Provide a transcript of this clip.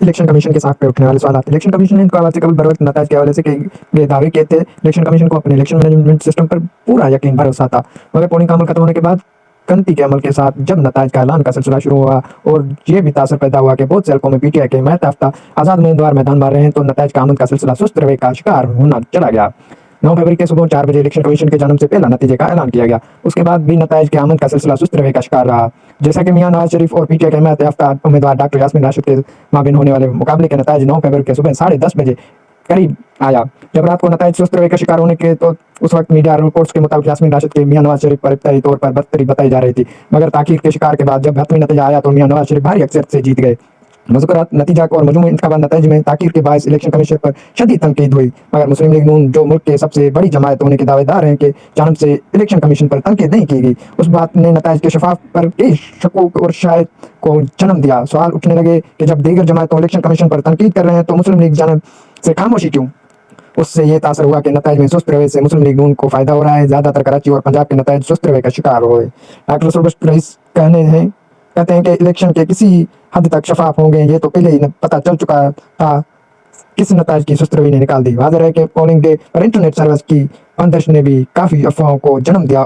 Election commission के साथ पे उठने वाले सवाल। इलेक्शन कमीशन ने इंतखाबात से कबल बर वक्त नतायज के हवाले से ये दावे किए थे। इलेक्शन कमीशन को अपने इलेक्शन मैनेजमेंट सिस्टम पर पूरा यकीन भरोसा था, मगर पोलिंग का अमल खत्म होने के बाद गिनती के अमल के साथ जब नतायज का ऐलान का सिलसिला शुरू हुआ और ये भी तासर पैदा हुआ कि बहुत से हल्कों में पीटीआई के मैत याफ्ता आज़ाद उम्मीदवार मैदान मार रहे हैं, तो नतायज का आमद का सिलसिला सुस्त रवैये का शिकार होना चला गया। 9 फरवरी के सुबह 4 बजे इलेक्शन कमीशन के जन्म से पहला नतीजे का ऐलान किया गया। उसके बाद भी नतायज के आमद का सिलसिला सुस्त रवैये का शिकार रहा। जैसा कि मियां नवाज शरीफ और पीटीआई के मैत याफ्ता उम्मीदवार डॉक्टर यास्मीन राशिद के माबिन होने वाले मुकाबले के नतायज 9 फरवरी के सुबह 10:30 बजे करीब आया। जब रात को नतायज सुस्त रवैये का शिकार होने के, तो उस वक्त मीडिया रिपोर्ट्स के मुताबिक यास्मीन राशिद के मियां नवाज शरीफ पर इब्तदाई तौर पर बदतरी बताई जा रही थी, मगर ताखीर के शिकार के बाद जब हतमी नतीजा आया तो मियां नवाज शरीफ भारी अक्सरियत से जीत गए। मज़कूर नतीजा और मजमूई इंतखाबात नतीजे में ताखीर के बायस इलेक्शन कमीशन पर शदीद तनकीद हुई, मगर मुस्लिम लीग नून जो मुल्क के सबसे बड़ी जमायत होने के दावेदार हैं के जानब से इलेक्शन कमीशन पर तनकीद नहीं की गई। उस बात ने नताइज के शफाफ पर कई शकूक और शायद को जन्म दिया। सवाल उठने लगे कि जब दीगर जमायतों इलेक्शन कमीशन पर तनकीद कर रहे हैं तो मुस्लिम लीग जानब से खामोशी क्यों। उससे ये तासर हुआ कि नताइज में सुस्त रवैये से मुस्लिम लीग नून को फायदा हो रहा है। ज़्यादातर कराची और पंजाब के नताइज सुस्त रवैये का शिकार हुए। डॉक्टर सुरबश्त रईस कहते हैं कि इलेक्शन के किसी हद तक शफाफ होंगे, ये तो पहले ही पता चल चुका था। किस नताइज की सुस्त रवैये ने निकाल दी। वाज़ेह है कि पोलिंग डे पर इंटरनेट सर्विस की बंदिश ने भी काफ़ी अफवाहों को जन्म दिया।